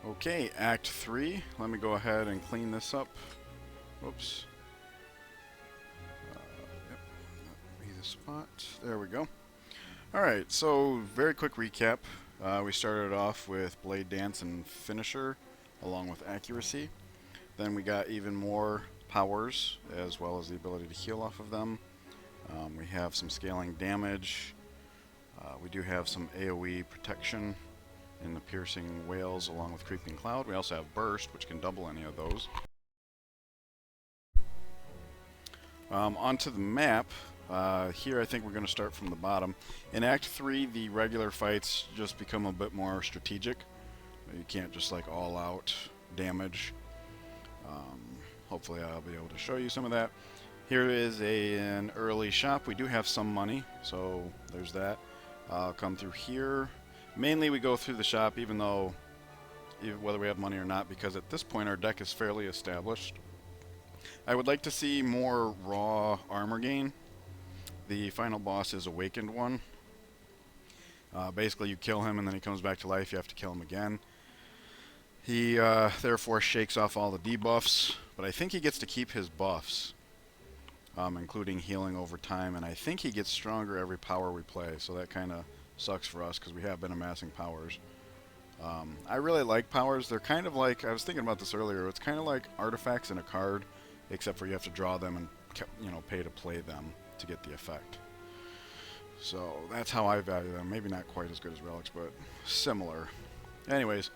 Okay, Act 3. Let me go ahead and clean this up. Whoops. Yep, that'll be the spot. There we go. Alright, so very quick recap. We started off with Blade Dance and Finisher, along with Accuracy. Then we got even more powers, as well as the ability to heal off of them. We have some scaling damage. We do have some AoE protection in the Piercing Whales along with Creeping Cloud. We also have Burst, which can double any of those. Onto the map. Here I think we're going to start from the bottom. In Act 3, the regular fights just become a bit more strategic. You can't just like all out damage. Hopefully I'll be able to show you some of that. Here is an early shop. We do have some money, so there's that. I'll come through here. Mainly we go through the shop even though, whether we have money or not, because at this point our deck is fairly established. I would like to see more raw armor gain. The final boss is Awakened One. Basically you kill him and then he comes back to life. You have to kill him again. He therefore shakes off all the debuffs, but I think he gets to keep his buffs, including healing over time, and I think he gets stronger every power we play, so that kind of sucks for us because we have been amassing powers. I really like powers. They're kind of like, I was thinking about this earlier, it's kind of like artifacts in a card, except for you have to draw them and pay to play them to get the effect. So that's how I value them. Maybe not quite as good as relics, but similar. Anyways,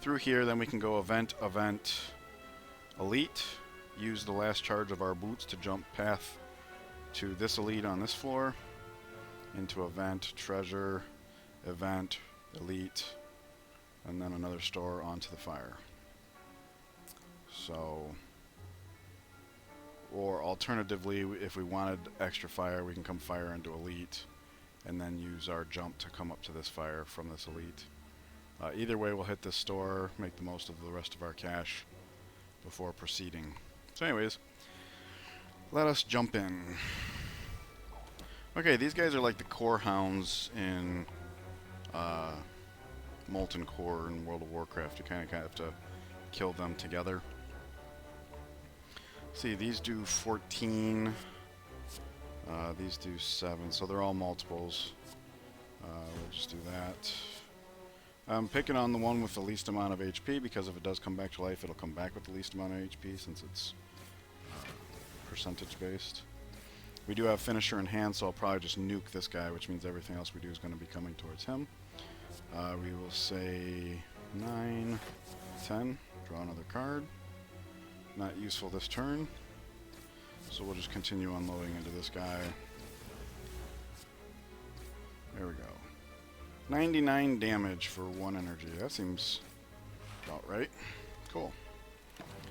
through here then we can go event, elite, use the last charge of our boots to jump path to this elite on this floor, into event, treasure, event, elite, and then another store onto the fire. So, or alternatively, if we wanted extra fire, we can come fire into elite and then use our jump to come up to this fire from this elite. Either way, we'll hit this store, make the most of the rest of our cash before proceeding. So anyways, let us jump in. Okay, these guys are like the core hounds in Molten Core in World of Warcraft. You kind of have to kill them together. See, these do 14, these do 7, so they're all multiples. We'll just do that. I'm picking on the one with the least amount of HP because if it does come back to life, it'll come back with the least amount of HP since it's percentage based. We do have Finisher in hand, so I'll probably just nuke this guy, which means everything else we do is going to be coming towards him. We will say 9, 10, draw another card. Not useful this turn, so we'll just continue unloading into this guy. There we go. 99 damage for 1 energy. That seems about right. Cool.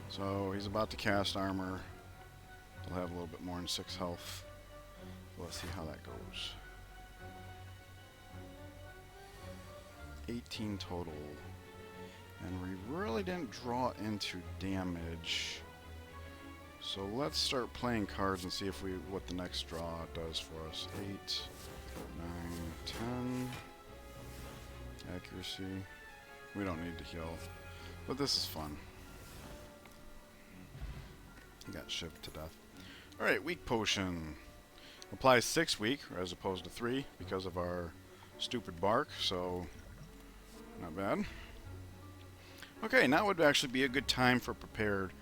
So he's about to cast armor. He'll have a little bit more than 6 health. Let's see how that goes. 18 total. And we really didn't draw into damage. So let's start playing cards and see if what the next draw does for us. 8, 9, 10. Accuracy. We don't need to heal. But this is fun. He got shivved to death. Alright, weak potion. Applies 6 weak, as opposed to 3, because of our stupid bark, so not bad. Okay, now would actually be a good time for prepared.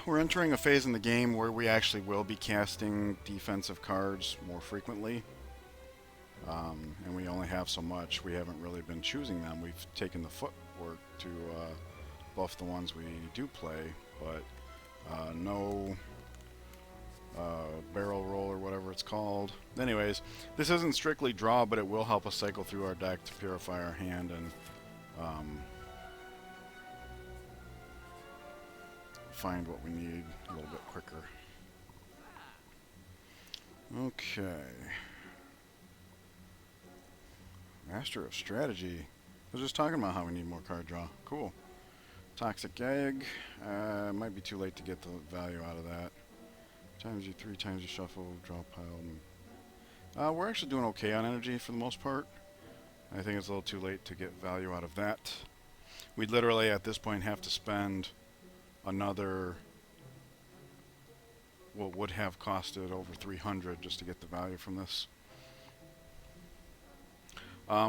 We're entering a phase in the game where we actually will be casting defensive cards more frequently. And we only have so much. We haven't really been choosing them. We've taken the footwork to buff the ones we do play, but no barrel roll or whatever it's called. Anyways, this isn't strictly draw, but it will help us cycle through our deck to purify our hand and find what we need a little bit quicker. Okay. Master of Strategy. I was just talking about how we need more card draw. Cool. Toxic Egg. Might be too late to get the value out of that. Times you 3 times you shuffle, draw pile. We're actually doing okay on energy for the most part. I think it's a little too late to get value out of that. We'd literally at this point have to spend another, what would have costed over 300 just to get the value from this.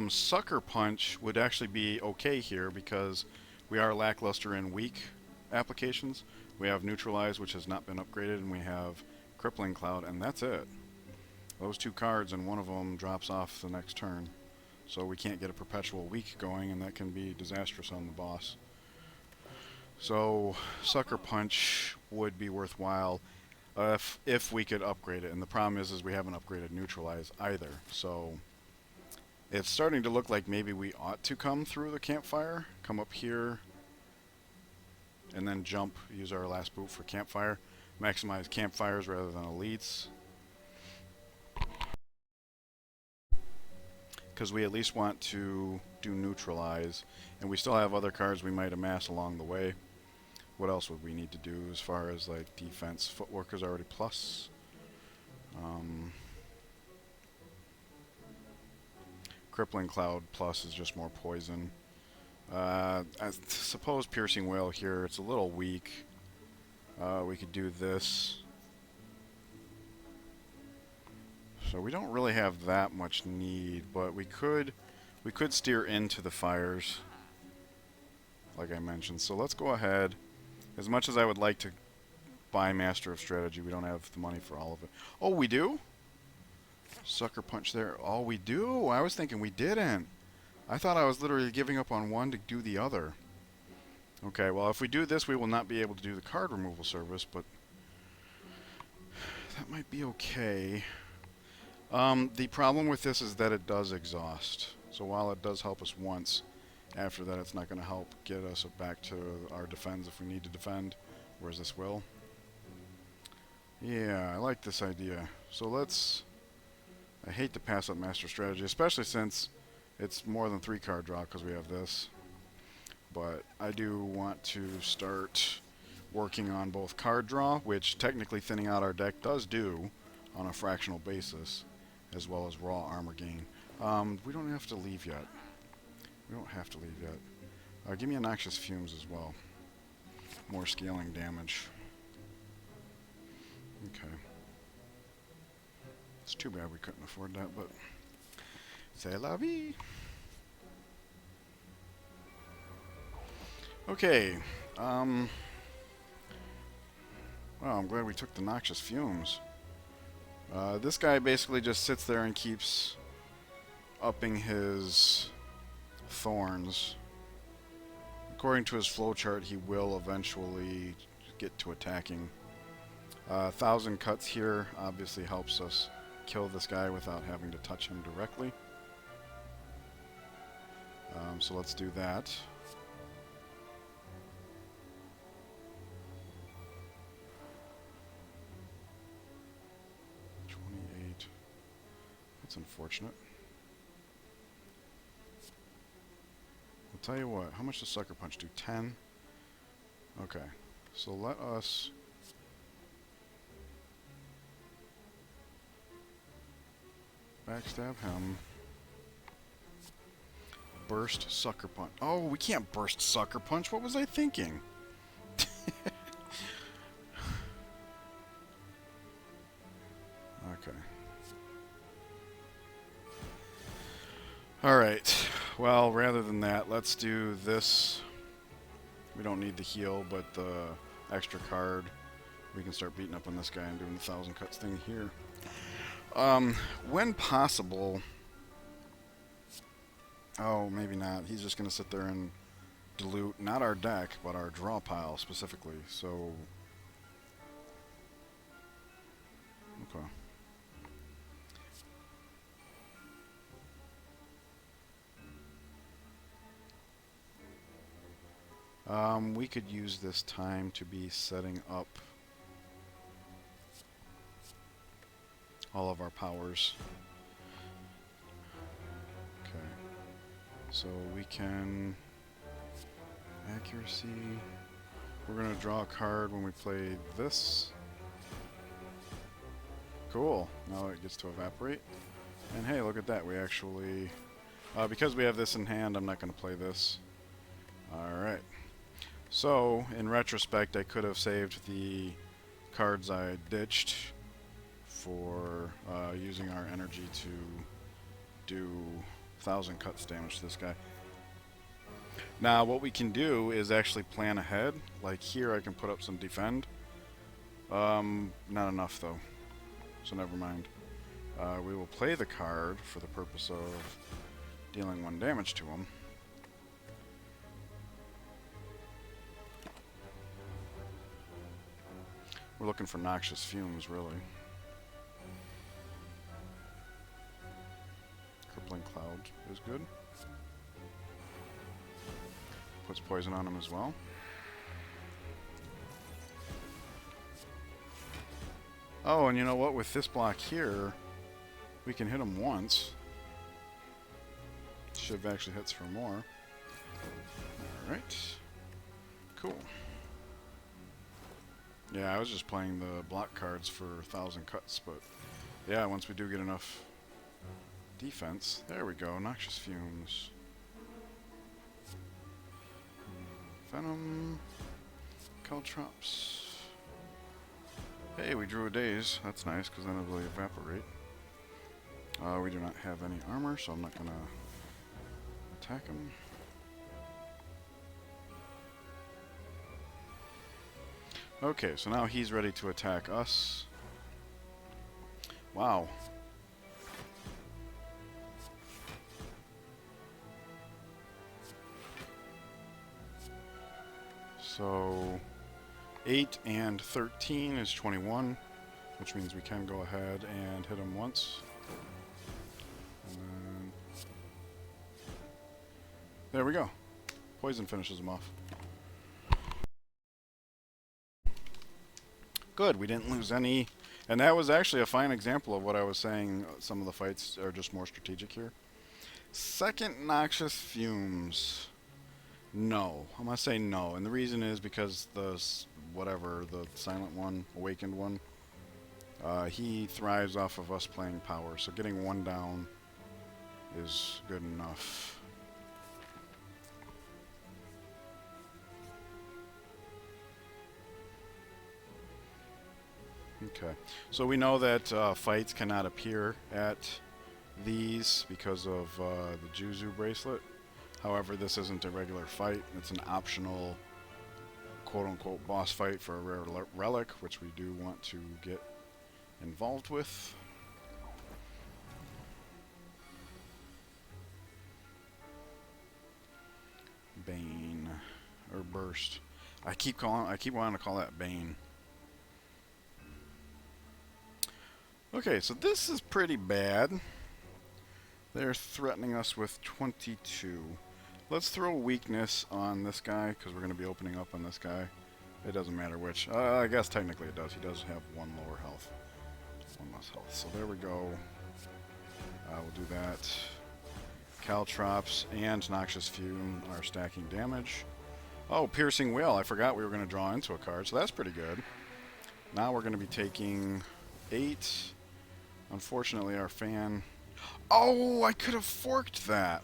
Sucker Punch would actually be okay here because we are lackluster in weak applications. We have Neutralize, which has not been upgraded, and we have Crippling Cloud, and that's it. Those two cards, and one of them drops off the next turn. So we can't get a perpetual weak going, and that can be disastrous on the boss. So Sucker Punch would be worthwhile if we could upgrade it. And the problem is we haven't upgraded Neutralize either. So it's starting to look like maybe we ought to come through the campfire, come up here, and then jump, use our last boot for campfire. Maximize campfires rather than elites. Because we at least want to do Neutralize. And we still have other cards we might amass along the way. What else would we need to do as far as like defense? Footwork is already plus. Crippling Cloud plus is just more poison. I suppose Piercing Wail here, it's a little weak. We could do this. So we don't really have that much need, but we could steer into the fires, like I mentioned. So let's go ahead. As much as I would like to buy Master of Strategy, we don't have the money for all of it. Oh, we do? Sucker Punch there. Oh, we do? I was thinking we didn't. I thought I was literally giving up on one to do the other. Okay, well, if we do this, we will not be able to do the card removal service, but that might be okay. The problem with this is that it does exhaust. So while it does help us once, after that it's not going to help get us back to our defense if we need to defend, whereas this will. Yeah, I like this idea. So let's... I hate to pass up Master Strategy, especially since it's more than 3 card draw because we have this. But I do want to start working on both card draw, which technically thinning out our deck does do on a fractional basis, as well as raw armor gain. We don't have to leave yet. We don't have to leave yet. Give me a Noxious Fumes as well. More scaling damage. Okay. It's too bad we couldn't afford that, but c'est la vie. Okay. Well, I'm glad we took the Noxious Fumes. This guy basically just sits there and keeps upping his thorns. According to his flowchart, he will eventually get to attacking. 1,000 cuts here obviously helps us kill this guy without having to touch him directly. So let's do that. That's unfortunate. I'll tell you what, how much does Sucker Punch do? 10? Okay, so let us... backstab him. Burst Sucker Punch. Oh, we can't burst Sucker Punch. What was I thinking? Okay. Alright, well, rather than that, let's do this. We don't need the heal, but the extra card. We can start beating up on this guy and doing the 1,000 cuts thing here. When possible... Oh, maybe not. He's just going to sit there and dilute, not our deck, but our draw pile specifically, so... Okay. We could use this time to be setting up all of our powers. Okay. So we can... Accuracy... We're going to draw a card when we play this. Cool. Now it gets to evaporate. And hey, look at that. We actually Because we have this in hand, I'm not going to play this. Alright. So, in retrospect, I could have saved the cards I ditched for using our energy to do 1,000 cuts damage to this guy. Now, what we can do is actually plan ahead. Like here, I can put up some defend. Not enough, though. So never mind. We will play the card for the purpose of dealing 1 damage to him. We're looking for noxious fumes, really. Crippling Cloud is good. Puts poison on him as well. Oh, and you know what? With this block here, we can hit him once. Shiv actually hits for more. Alright. Cool. Yeah, I was just playing the block cards for 1,000 cuts, but yeah, once we do get enough defense. There we go, Noxious Fumes. Venom. Caltrops. Hey, we drew a daze. That's nice, because then it'll evaporate. We do not have any armor, so I'm not going to attack him. Okay, so now he's ready to attack us. Wow. So 8 and 13 is 21, which means we can go ahead and hit him once. And then there we go. Poison finishes him off. Good, we didn't lose any. And that was actually a fine example of what I was saying. Some of the fights are just more strategic here. Second Noxious Fumes. No. I'm going to say no. And the reason is because the silent one, awakened one, he thrives off of us playing power. So getting 1 down is good enough. Okay, so we know that fights cannot appear at these because of the Juzu bracelet. However, this isn't a regular fight. It's an optional quote-unquote boss fight for a rare relic, which we do want to get involved with. Bane or Burst. I keep wanting to call that Bane. Okay, so this is pretty bad. They're threatening us with 22. Let's throw weakness on this guy, because we're going to be opening up on this guy. It doesn't matter which. I guess technically it does. He does have 1 lower health. 1 less health. So there we go. We'll do that. Caltrops and Noxious Fume are stacking damage. Oh, Piercing Wail. I forgot we were going to draw into a card, so that's pretty good. Now we're going to be taking 8. Unfortunately, our fan... Oh, I could have forked that.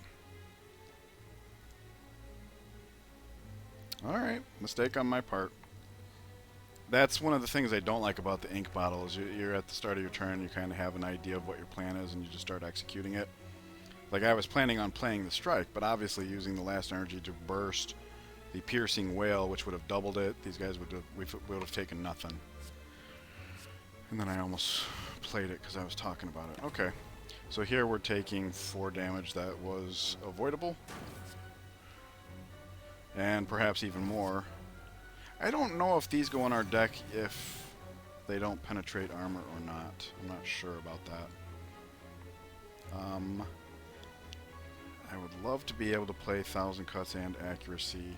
Alright, mistake on my part. That's one of the things I don't like about the ink bottle is you're at the start of your turn, you kind of have an idea of what your plan is, and you just start executing it. Like, I was planning on playing the strike, but obviously using the last energy to burst the Piercing Wail, which would have doubled it, these guys would have taken nothing. And then I almost played it because I was talking about it. Okay, so here we're taking 4 damage that was avoidable. And perhaps even more. I don't know if these go in our deck if they don't penetrate armor or not. I'm not sure about that. I would love to be able to play 1,000 cuts and accuracy.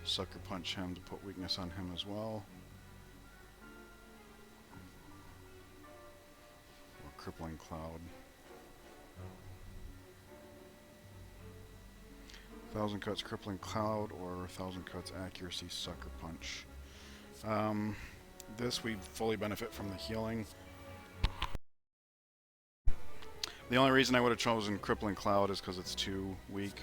Sucker Punch him to put weakness on him as well. Or Crippling Cloud. 1,000 cuts Crippling Cloud or 1,000 cuts accuracy Sucker Punch. This we fully benefit from the healing. The only reason I would have chosen Crippling Cloud is because it's too weak.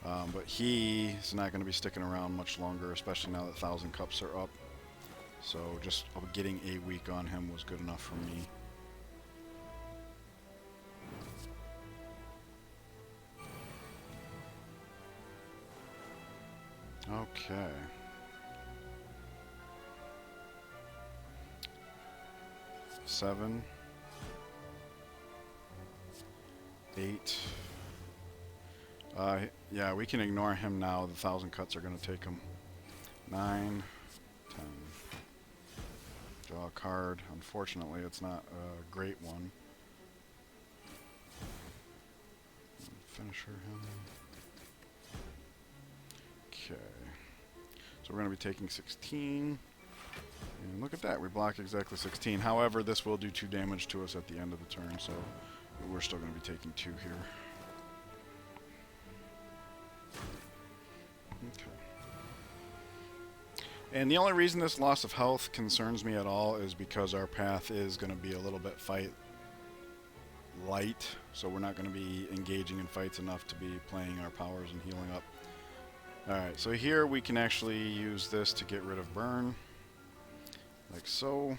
But he's not going to be sticking around much longer, especially now that 1,000 Cups are up. So just getting a week on him was good enough for me. Okay. Seven. 8. Yeah, we can ignore him now. The 1,000 cuts are going to take him. 9, 10. Draw a card. Unfortunately, it's not a great one. Finisher him. Okay. So we're going to be taking 16. And look at that, we block exactly 16. However, this will do 2 damage to us at the end of the turn, so we're still going to be taking 2 here. Okay. And the only reason this loss of health concerns me at all is because our path is going to be a little bit fight light, so we're not going to be engaging in fights enough to be playing our powers and healing up. Alright, so here we can actually use this to get rid of burn. Like so.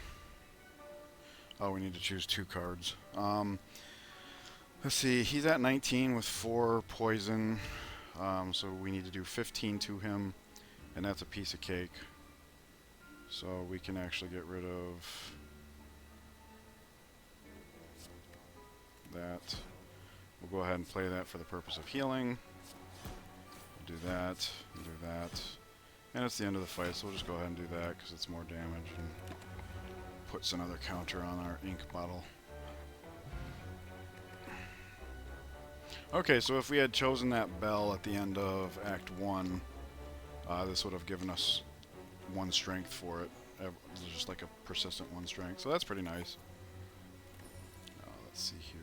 Oh, we need to choose 2 cards. Let's see, he's at 19 with 4 poison, so we need to do 15 to him, and that's a piece of cake. So we can actually get rid of that. We'll go ahead and play that for the purpose of healing. We'll do that, and do that. And it's the end of the fight, so we'll just go ahead and do that because it's more damage and puts another counter on our ink bottle. Okay, so if we had chosen that bell at the end of Act 1, this would have given us 1 strength for it. It's just like a persistent 1 strength, so that's pretty nice. Let's see here.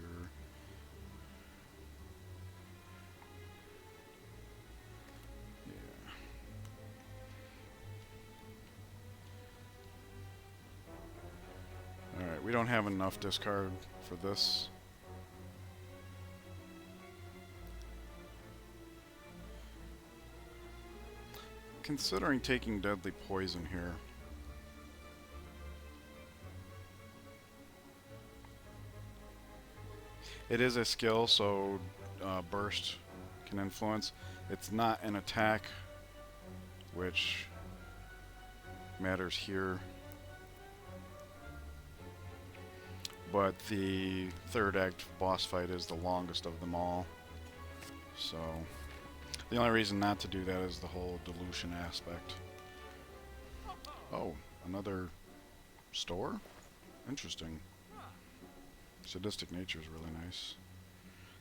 Alright, we don't have enough discard for this. Considering taking deadly poison here. It is a skill, so burst can influence. It's not an attack, which matters here. But the 3rd act boss fight is the longest of them all. So the only reason not to do that is the whole dilution aspect. Oh, another store? Interesting. Sadistic nature is really nice.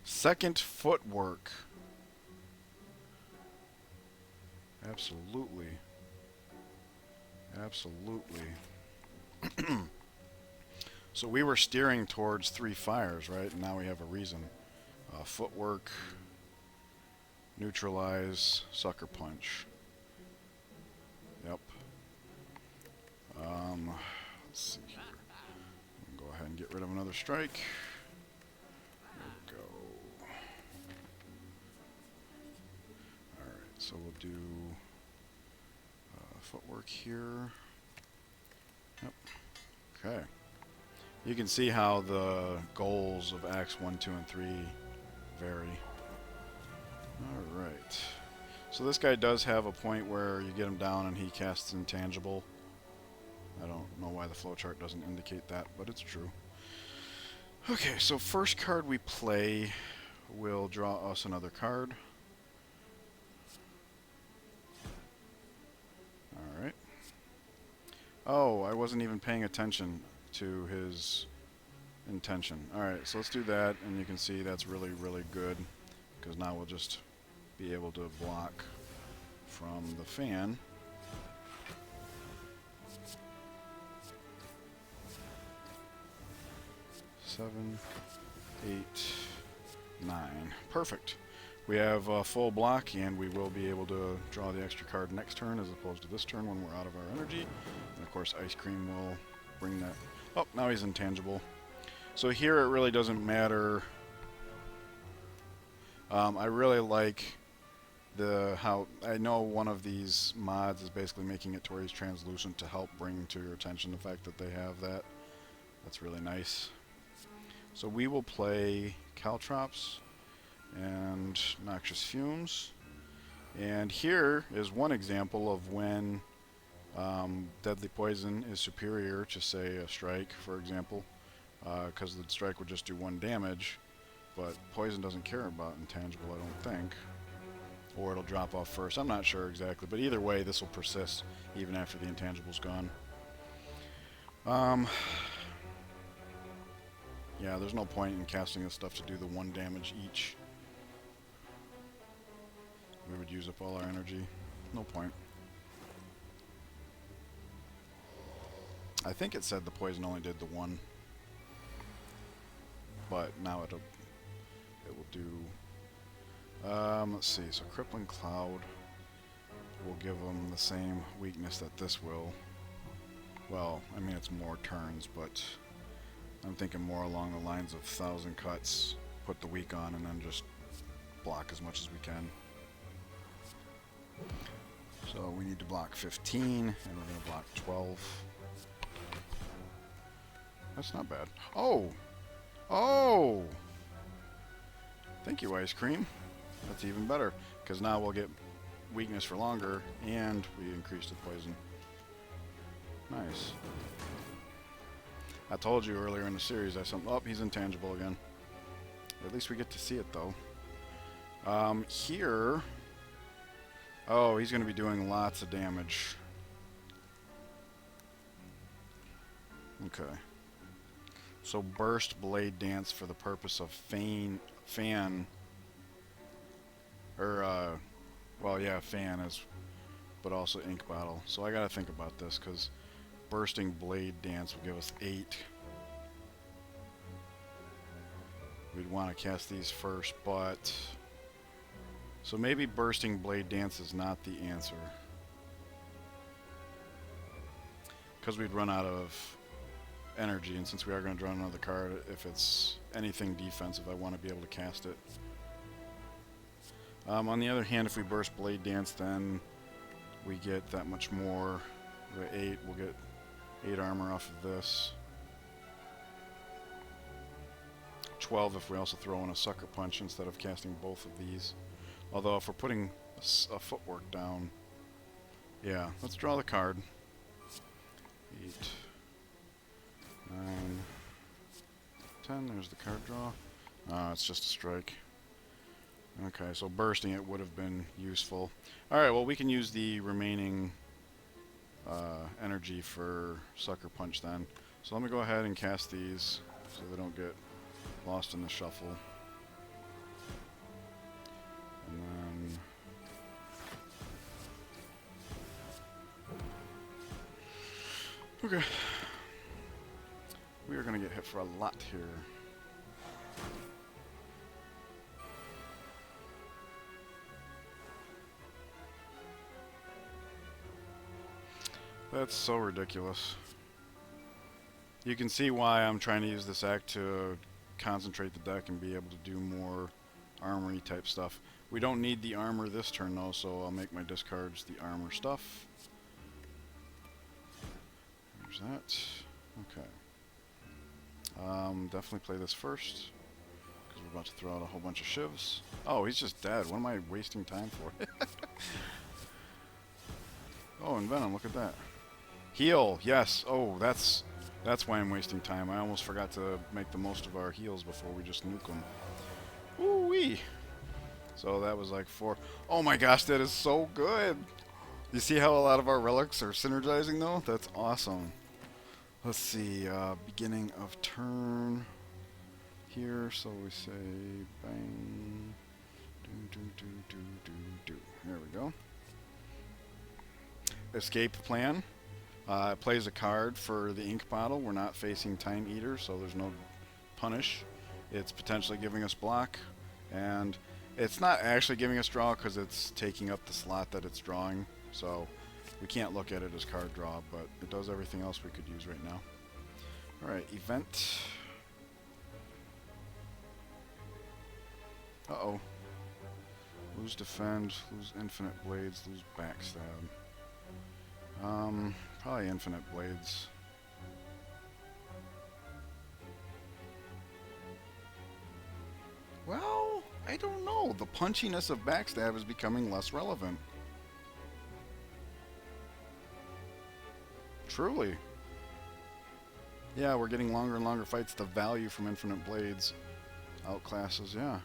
2nd footwork. Absolutely. Absolutely. So we were steering towards 3 fires, right? And now we have a reason. Footwork, neutralize, sucker punch. Yep. Let's see here. Go ahead and get rid of another strike. There we go. Alright, so we'll do footwork here. Yep. Okay. You can see how the goals of Acts 1, 2, and 3 vary. Alright. So this guy does have a point where you get him down and he casts Intangible. I don't know why the flowchart doesn't indicate that, but it's true. Okay, so first card we play will draw us another card. Alright. Oh, I wasn't even paying attention to his intention. Alright, so let's do that, and you can see that's really, really good, because now we'll just be able to block from the fan. Seven, 8, 9. Perfect. We have a full block, and we will be able to draw the extra card next turn as opposed to this turn when we're out of our energy. And of of course, Ice Cream will bring that. Oh, now he's intangible. So here it really doesn't matter. I really like how I know one of these mods is basically making it to where he's translucent to help bring to your attention the fact that they have that. That's really nice. So we will play Caltrops and Noxious Fumes. And here is one example of when deadly poison is superior to, say, a strike, for example, because the strike would just do 1 damage, but poison doesn't care about intangible, I don't think. Or it'll drop off first. I'm not sure exactly, but either way, this will persist even after the intangible's gone. Yeah, there's no point in casting this stuff to do the 1 damage each. We would use up all our energy. No point. I think it said the poison only did the 1. But now it will do... let's see, so Crippling Cloud will give them the same weakness that this will. Well, I mean it's more turns, but I'm thinking more along the lines of 1,000 cuts, put the weak on, and then just block as much as we can. So we need to block 15, and we're going to block 12. That's not bad. Oh! Oh! Thank you, Ice Cream. That's even better, because now we'll get weakness for longer, and we increase the poison. Nice. I told you earlier in the series, I said, oh, he's intangible again. At least we get to see it, though. Here... Oh, he's going to be doing lots of damage. Okay. So Burst Blade Dance for the purpose of fan... Or, well, yeah, fan is... But also Ink Bottle. So I gotta think about this, because Bursting Blade Dance will give us 8. We'd want to cast these first, but... So maybe Bursting Blade Dance is not the answer. Because we'd run out of energy, and since we are going to draw another card, if it's anything defensive, I want to be able to cast it. On the other hand, if we burst Blade Dance, then we get that much more. The 8, we'll get 8 armor off of this. 12 if we also throw in a Sucker Punch instead of casting both of these. Although if we're putting a footwork down, yeah, let's draw the card. 8, 9, 10, there's the card draw. It's just a strike. Okay, so bursting it would have been useful. Alright, well we can use the remaining energy for Sucker Punch then. So let me go ahead and cast these so they don't get lost in the shuffle. And then... Okay. We are going to get hit for a lot here. That's so ridiculous. You can see why I'm trying to use this act to concentrate the deck and be able to do more armory type stuff. We don't need the armor this turn though, so I'll make my discards the armor stuff. There's that. Okay. Definitely play this first, because we're about to throw out a whole bunch of shivs. Oh, he's just dead. What am I wasting time for? Oh, and Venom, look at that. Heal, yes. Oh, that's why I'm wasting time. I almost forgot to make the most of our heals before we just nuke them. Woo-wee! So that was like 4. Oh my gosh, that is so good! You see how a lot of our relics are synergizing though? That's awesome. Let's see, beginning of turn here, so we say bang, do. There we go. Escape plan. It plays a card for the ink bottle. We're not facing Time Eater, so there's no punish. It's potentially giving us block, and it's not actually giving us draw because it's taking up the slot that it's drawing. So We can't look at it as card draw, but it does everything else we could use right now. Alright, event. Uh-oh. Lose defend, lose infinite blades, lose backstab. Probably infinite blades. Well, I don't know. The punchiness of backstab is becoming less relevant. Truly. Yeah, we're getting longer and longer fights. The value from infinite blades outclasses, yeah.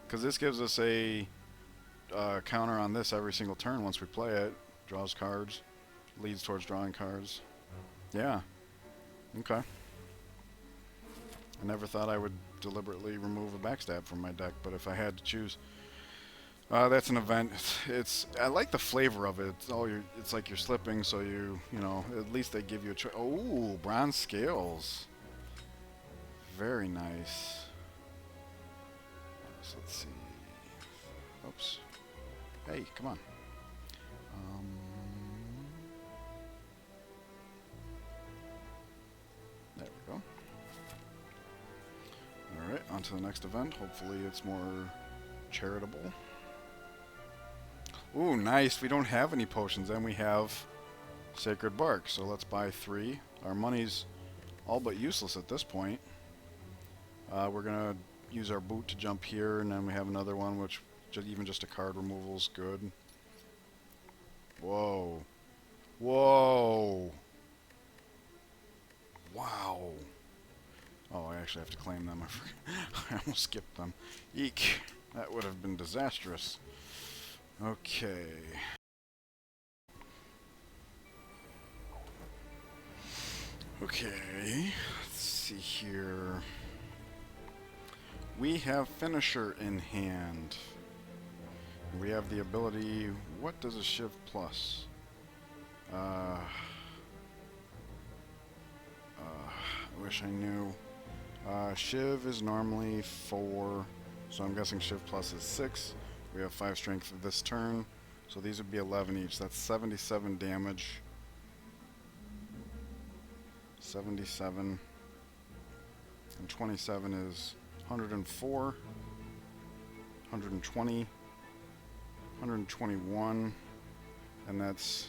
Because this gives us a counter on this every single turn once we play it. Draws cards. Leads towards drawing cards. Yeah. Okay. I never thought I would deliberately remove a backstab from my deck, but if I had to choose, that's an event. I like the flavor of it. It's like you're slipping, so you know, at least they give you a choice. Oh, bronze scales. Very nice. So let's see. Oops. Hey, come on. There we go. Alright, on to the next event. Hopefully it's more charitable. Ooh, nice. We don't have any potions, and we have Sacred Bark. So let's buy 3. Our money's all but useless at this point. We're going to use our boot to jump here, and then we have another one, which even just a card removal is good. Whoa. Whoa. Wow. Oh, I actually have to claim them. I almost skipped them. Eek. That would have been disastrous. Okay. Okay. Let's see here. We have Finisher in hand. We have the ability... What does a Shiv plus? I wish I knew. Shiv is normally 4, so I'm guessing Shiv plus is 6. We have 5 strength for this turn, so these would be 11 each. That's 77 damage. 77. And 27 is 104, 120, 121, and this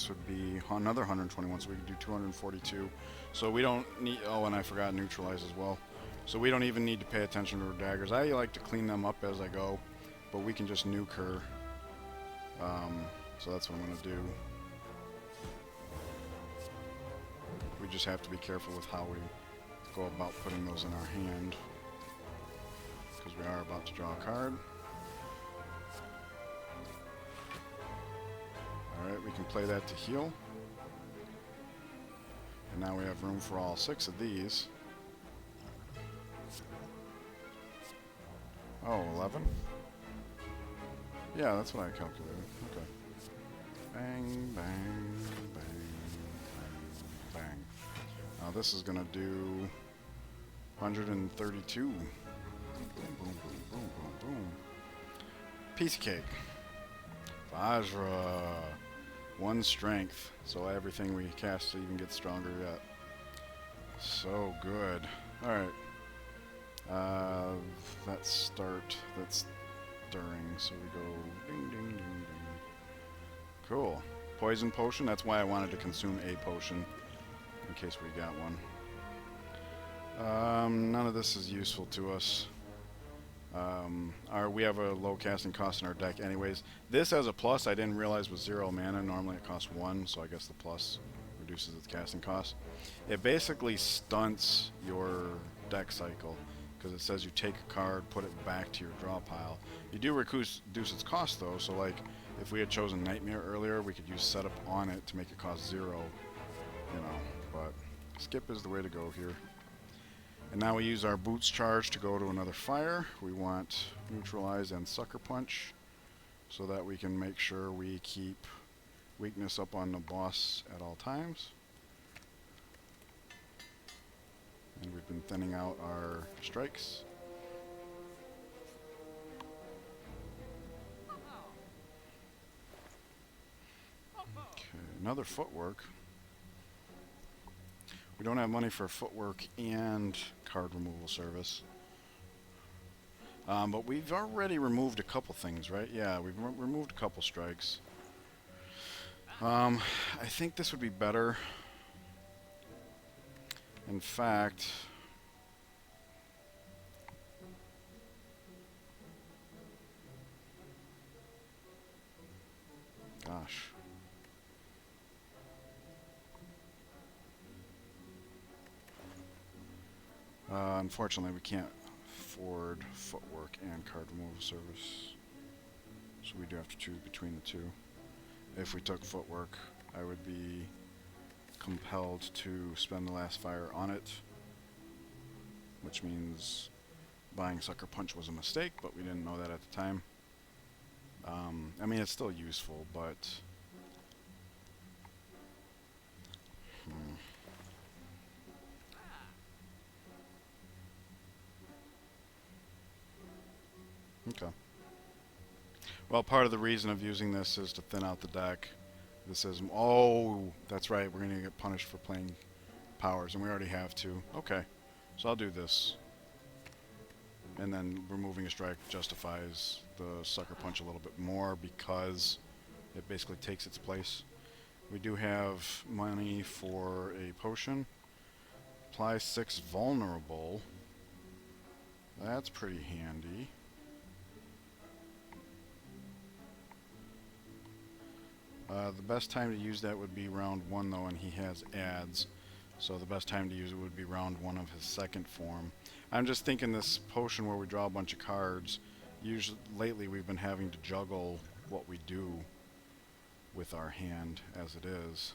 would be another 121, so we could do 242. So we don't need, oh, and I forgot neutralize as well. So we don't even need to pay attention to our daggers. I like to clean them up as I go, but we can just nuke her. So that's what I'm going to do. We just have to be careful with how we go about putting those in our hand, because we are about to draw a card. Alright, we can play that to heal. And now we have room for all 6 of these. Oh, 11? Yeah, that's what I calculated. Okay. Bang, bang, bang, bang, bang. Now this is gonna do 132. Boom, boom, boom, boom, boom, boom. Piece of cake. Vajra. 1 strength, so everything we cast even gets stronger yet. So good. Alright. That's during, so we go ding, ding, ding, ding. Cool. Poison potion, that's why I wanted to consume a potion, in case we got one. None of this is useful to us. We have a low casting cost in our deck anyways. This has a plus I didn't realize was 0 mana. Normally it costs 1, so I guess the plus reduces its casting cost. It basically stunts your deck cycle, because it says you take a card, put it back to your draw pile. You do reduce its cost though, so like if we had chosen Nightmare earlier, we could use Setup on it to make it cost 0, you know, but skip is the way to go here. And now we use our Boots charge to go to another fire. We want Neutralize and Sucker Punch, so that we can make sure we keep weakness up on the boss at all times. And we've been thinning out our strikes. another footwork. We don't have money for footwork and card removal service. But we've already removed a couple things, right? Yeah, we've removed a couple strikes. I think this would be better. In fact, gosh. Unfortunately, we can't afford footwork and card removal service. So we do have to choose between the two. If we took footwork, I would be compelled to spend the last fire on it, which means buying Sucker Punch was a mistake, but we didn't know that at the time. I mean, it's still useful, but okay. Well, part of the reason of using this is to thin out the deck. This is, oh, that's right, we're going to get punished for playing powers, and we already have two. Okay, so I'll do this. And then removing a strike justifies the Sucker Punch a little bit more because it basically takes its place. We do have money for a potion. Apply 6 vulnerable. That's pretty handy. The best time to use that would be round 1 though, and he has ads. So the best time to use it would be round 1 of his second form. I'm just thinking this potion where we draw a bunch of cards, usually lately we've been having to juggle what we do with our hand as it is.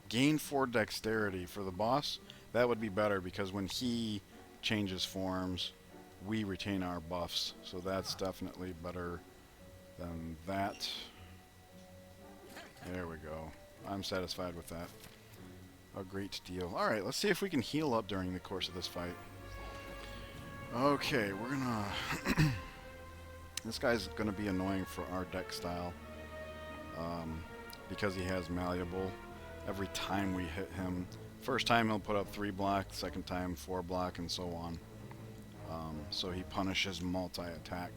Gain 4 dexterity for the boss. That would be better because when he changes forms, we retain our buffs. So that's definitely better than that. There we go. I'm satisfied with that. A great deal. Alright, let's see if we can heal up during the course of this fight. Okay, we're gonna... This guy's gonna be annoying for our deck style. Because he has malleable. Every time we hit him, first time he'll put up 3 block, second time 4 block, and so on. So he punishes multi-attack,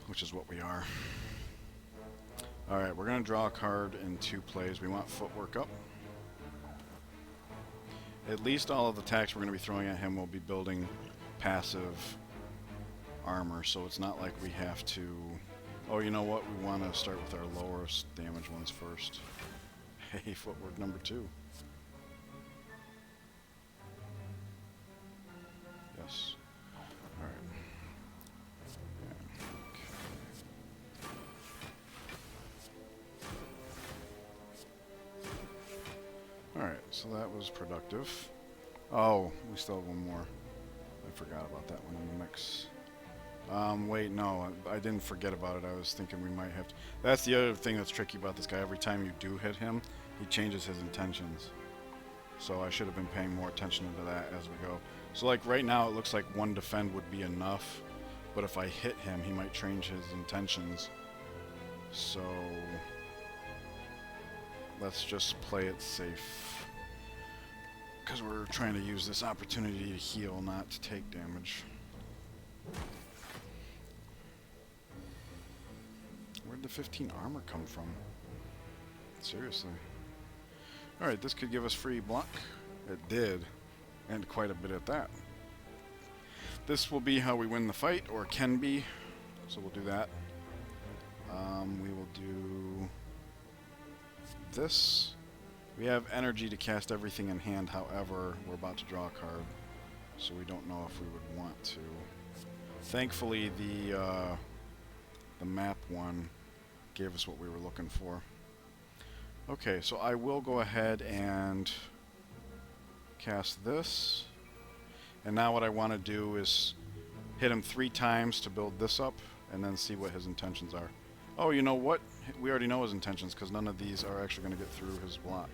which is what we are. Alright, we're going to draw a card in 2 plays. We want footwork up. At least all of the attacks we're going to be throwing at him will be building passive armor, so it's not like we have to... Oh, you know what? We want to start with our lowest damage ones first. Hey, footwork number 2. Yes. Alright. Yeah. Okay. Alright, so that was productive. Oh, we still have one more. I forgot about that one in the mix. Wait, no, I didn't forget about it. I was thinking we might have to... That's the other thing that's tricky about this guy. Every time you do hit him, he changes his intentions. So I should have been paying more attention to that as we go. So like right now, it looks like 1 defend would be enough. But if I hit him, he might change his intentions. So... let's just play it safe. Because we're trying to use this opportunity to heal, not to take damage. Where'd the 15 armor come from? Seriously. Alright, this could give us free block. It did. And quite a bit at that. This will be how we win the fight, or can be. So we'll do that. We will do this. We have energy to cast everything in hand, however, we're about to draw a card. So we don't know if we would want to. Thankfully, the map one gave us what we were looking for. Okay, so I will go ahead and cast this. And now what I want to do is hit him 3 times to build this up, and then see what his intentions are. Oh, you know what? We already know his intentions, because none of these are actually going to get through his block.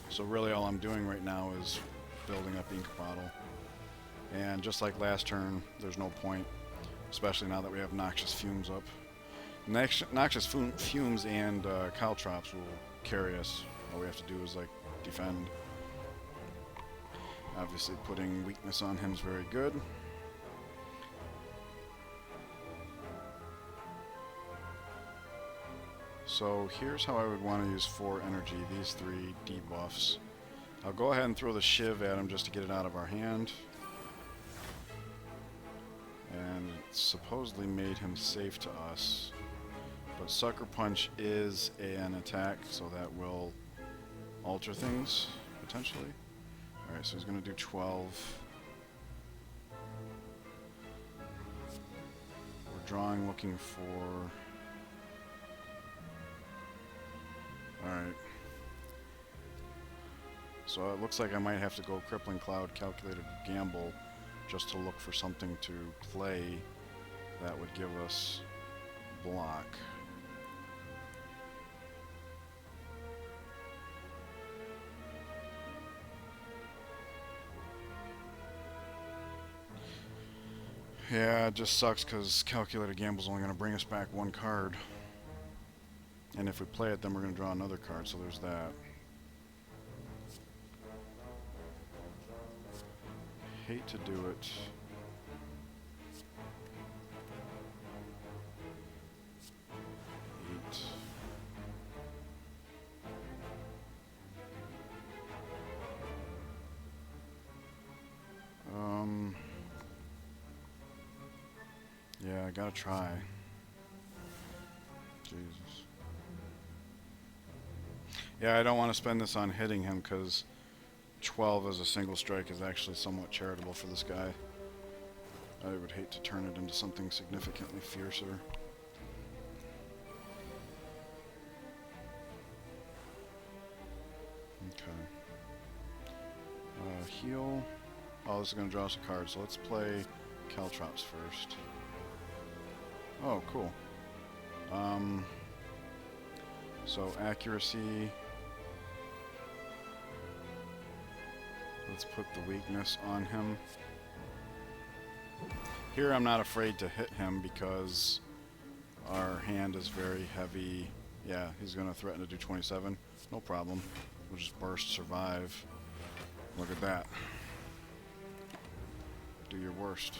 So really all I'm doing right now is building up Ink Bottle. And just like last turn, there's no point, especially now that we have Noxious Fumes up. Noxious Fumes and Caltrops will carry us. All we have to do is like defend. Obviously putting weakness on him is very good. So here's how I would want to use 4 energy, these 3 debuffs. I'll go ahead and throw the Shiv at him just to get it out of our hand. And it supposedly made him safe to us. But Sucker Punch is an attack, so that will alter things, potentially. Alright, so he's going to do 12. We're drawing, looking for... Alright. So it looks like I might have to go Crippling Cloud, Calculated Gamble, just to look for something to play that would give us block. Yeah, it just sucks because Calculated Gamble's only going to bring us back 1 card. And if we play it, then we're going to draw another card, so there's that. Hate to do it. Yeah, I gotta try. Jesus. Yeah, I don't want to spend this on hitting him because 12 as a single strike is actually somewhat charitable for this guy. I would hate to turn it into something significantly fiercer. Okay. Heal. Oh, this is going to draw us a card, so let's play Caltrops first. Oh, cool. So accuracy. Let's put the weakness on him. Here I'm not afraid to hit him because our hand is very heavy. Yeah, he's going to threaten to do 27. No problem. We'll just burst, survive. Look at that. Do your worst.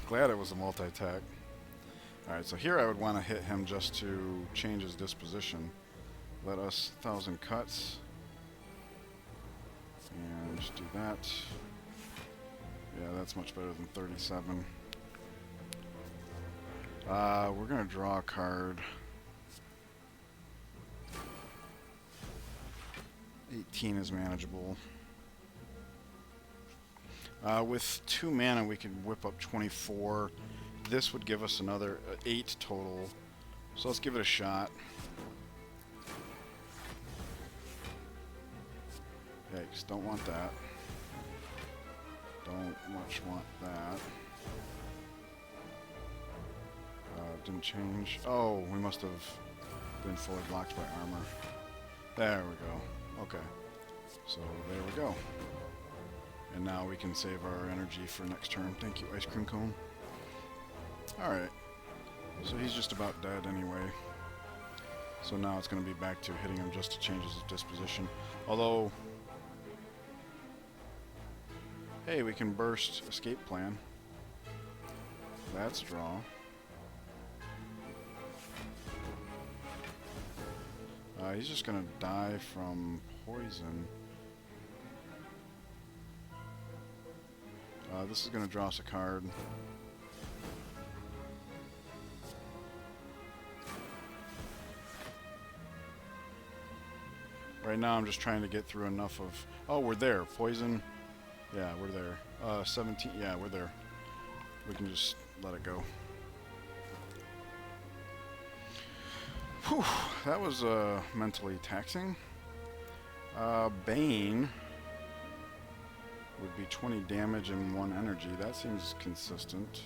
Glad it was a multi-attack. Alright, so here I would want to hit him just to change his disposition. Let us 1,000 cuts. And just do that. Yeah, that's much better than 37. We're going to draw a card. 18 is manageable. With 2 mana, we could whip up 24. This would give us another 8 total. So let's give it a shot. Yikes, don't want that. Don't much want that. Didn't change. Oh, we must have been fully blocked by armor. There we go. Okay. So there we go. And now we can save our energy for next turn. Thank you, Ice Cream Cone. Alright. So he's just about dead anyway. So now it's going to be back to hitting him just to change his disposition. Although... Hey, we can burst Escape Plan. That's draw. He's just going to die from poison. This is going to draw us a card. Right now I'm just trying to get through enough of... Oh, we're there. Poison. Yeah, we're there. 17. Yeah, we're there. We can just let it go. Whew, that was mentally taxing. Bane would be 20 damage and 1 energy. That seems consistent.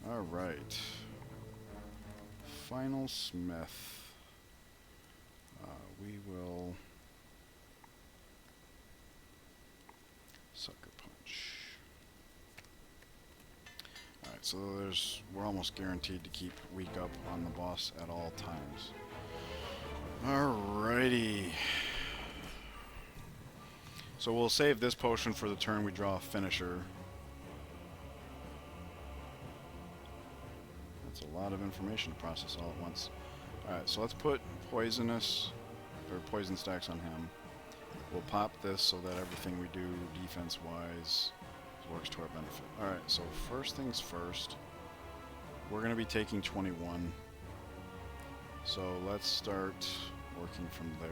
Alright. final smith. We will sucker punch. Alright, so we're almost guaranteed to keep weak up on the boss at all times. Alrighty. So we'll save this potion for the turn we draw a finisher. That's a lot of information to process all at once. Alright, so let's put poisonous or poison stacks on him. We'll pop this so that everything we do defense-wise works to our benefit. Alright, so first things first, we're going to be taking 21. So let's start working from there.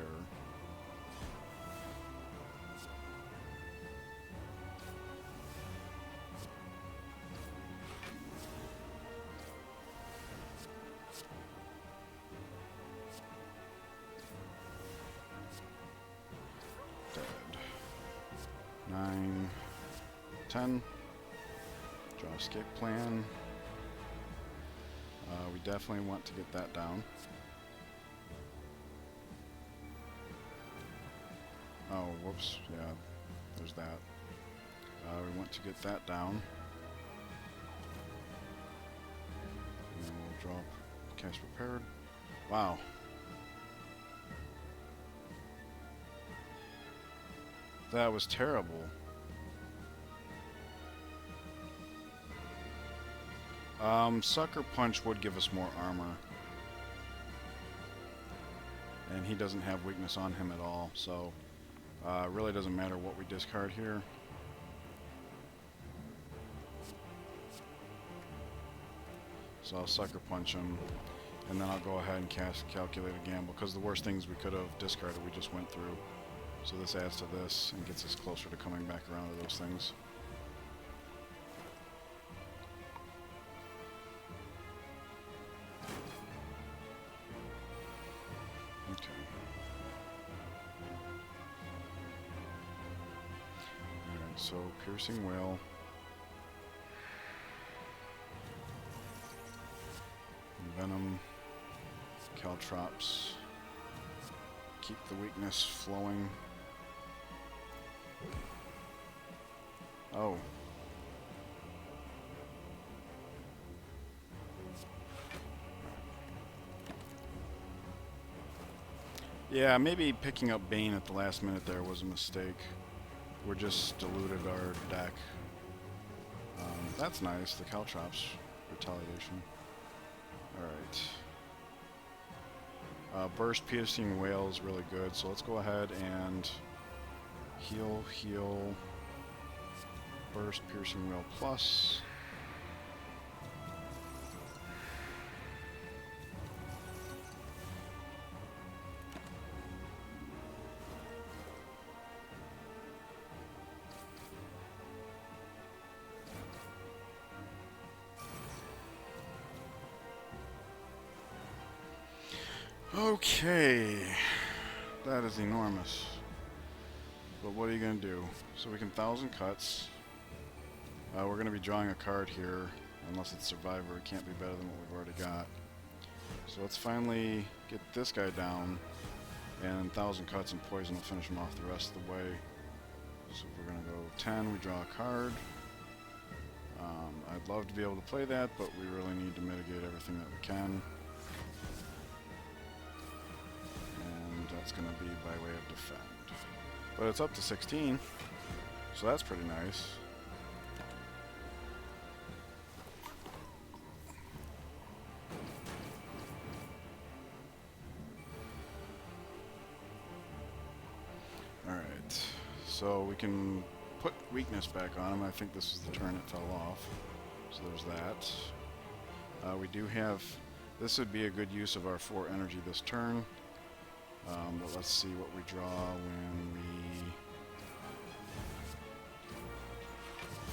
Dead. 9, 10. Draw escape plan. We definitely want to get that down. Oh, whoops. Yeah, there's that. We want to get that down. And then we'll drop cast prepared. Wow. That was terrible. Sucker Punch would give us more armor. And he doesn't have weakness on him at all, so it really doesn't matter what we discard here. So I'll Sucker Punch him, and then I'll go ahead and cast Calculated Gamble, because the worst things we could have discarded we just went through. So this adds to this and gets us closer to coming back around to those things. Okay. Alright, so Piercing Wail. Venom. Caltrops. Keep the weakness flowing. Oh. Yeah, maybe picking up Bane at the last minute there was a mistake. We just diluted our deck. That's nice, the Caltrops retaliation. Alright. Burst Piercing Wail is really good, so let's go ahead and heal, Burst Piercing Wail plus. Okay, that is enormous. But what are you going to do? So we can 1,000 cuts. We're going to be drawing a card here. Unless it's Survivor, it can't be better than what we've already got. So let's finally get this guy down. And 1,000 cuts and poison will finish him off the rest of the way. So we're going to go 10, we draw a card. I'd love to be able to play that, but we really need to mitigate everything that we can. That's going to be by way of defend. But it's up to 16, so that's pretty nice. Alright, so we can put weakness back on him. I think this is the turn it fell off. So there's that. We do have... This would be a good use of our 4 energy this turn. But let's see what we draw when we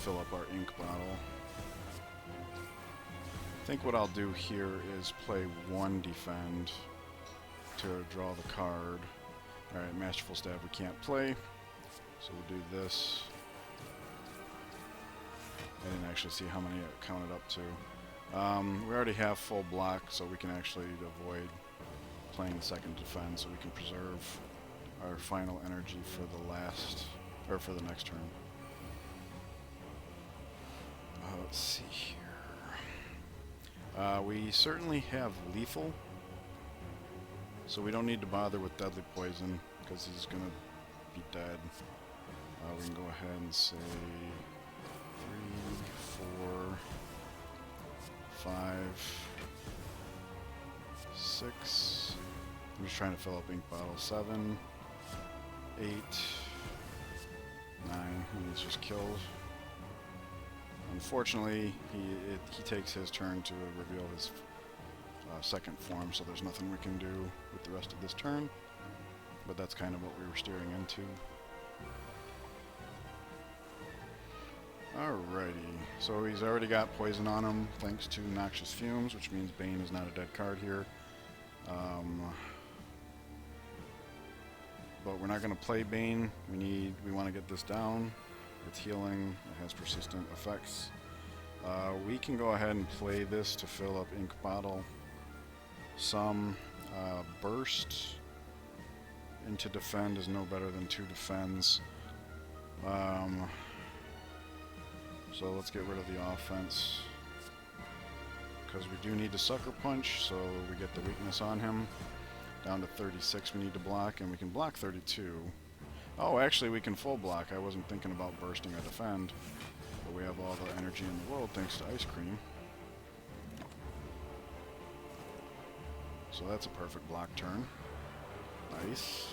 fill up our ink bottle. I think what I'll do here is play 1 defend to draw the card. Alright, Masterful Stab we can't play, so we'll do this. I didn't actually see how many it counted up to. We already have full block, so we can actually avoid playing the second defense, so we can preserve our final energy for the last, or for the next turn. Let's see here. We certainly have lethal, so we don't need to bother with deadly poison, because he's going to be dead. We can go ahead and say 3, 4, 5, 6. I'm just trying to fill up ink bottle. 7, 8, 9, and he's just killed. Unfortunately, he takes his turn to reveal his second form, so there's nothing we can do with the rest of this turn. But that's kind of what we were steering into. Alrighty, so he's already got poison on him thanks to Noxious Fumes, which means Bane is not a dead card here. But we're not going to play Bane. We want to get this down. It's healing. It has persistent effects. We can go ahead and play this to fill up ink bottle. Some burst into defend is no better than 2 defends. So let's get rid of the offense, because we do need to sucker punch, so we get the weakness on him. Down to 36 we need to block, and we can block 32. Oh, actually we can full block. I wasn't thinking about bursting or defend, but we have all the energy in the world thanks to Ice Cream. So that's a perfect block turn. Nice.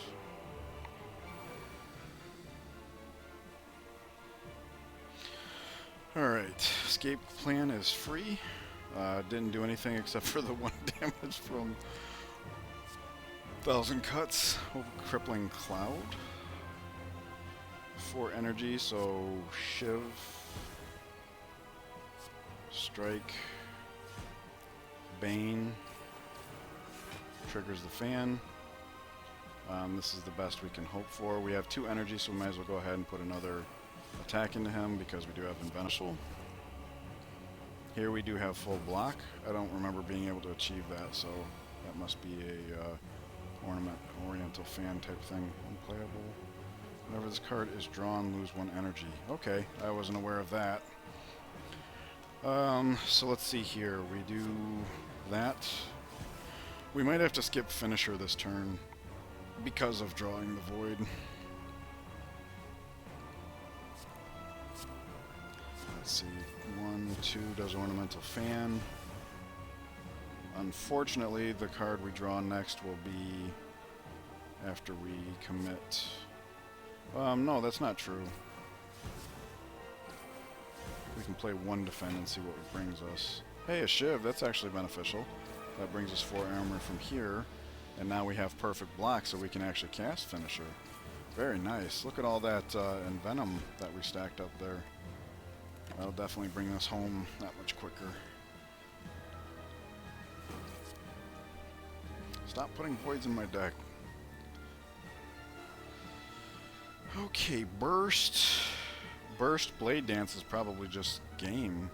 Alright, escape plan is free. Didn't do anything except for the 1 damage from 1,000 cuts. Crippling Cloud. 4 energy, so Shiv, Strike, Bane, triggers the fan. This is the best we can hope for. We have 2 energy, so we might as well go ahead and put another attack into him because we do have Invencible. Here we do have full block. I don't remember being able to achieve that, so that must be a Oriental Fan type thing. Unplayable. Whenever this card is drawn, lose 1 energy. Okay, I wasn't aware of that. So let's see here. We do that. We might have to skip Finisher this turn because of drawing the Void. Let's see. 1, 2 does Ornamental Fan. Unfortunately, the card we draw next will be after we commit. No, that's not true. We can play 1 defend and see what it brings us. Hey, a Shiv, that's actually beneficial. That brings us 4 armor from here, and now we have perfect block, so we can actually cast Finisher. Very nice. Look at all that Envenom that we stacked up there. That'll definitely bring us home that much quicker. Stop putting voids in my deck. Okay, Burst. Burst Blade Dance is probably just game.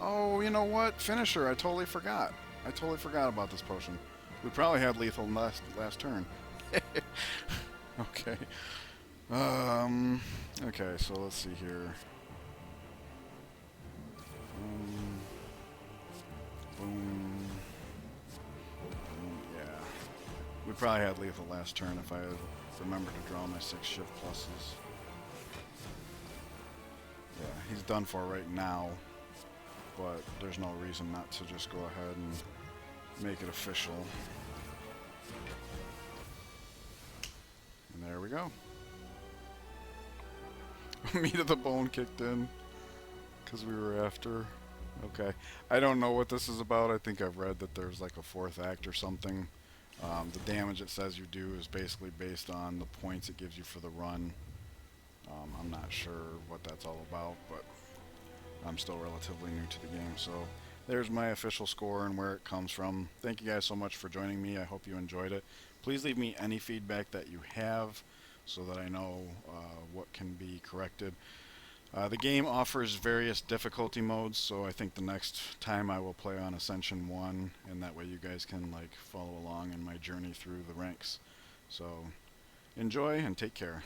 Oh, you know what? Finisher, I totally forgot. I totally forgot about this potion. We probably had lethal last turn. Okay. Okay, so let's see here. Boom. Yeah. We probably had lethal last turn if I had remembered to draw my 6 shift pluses. Yeah, he's done for right now, but there's no reason not to just go ahead and make it official. And there we go. Meat of the Bone kicked in because we were after. Okay. I don't know what this is about. I think I've read that there's like a 4th act or something. The damage it says you do is basically based on the points it gives you for the run. I'm not sure what that's all about, but I'm still relatively new to the game. So there's my official score and where it comes from. Thank you guys so much for joining me. I hope you enjoyed it. Please leave me any feedback that you have so that I know what can be corrected. The game offers various difficulty modes, so I think the next time I will play on Ascension 1, and that way you guys can like follow along in my journey through the ranks. So enjoy and take care.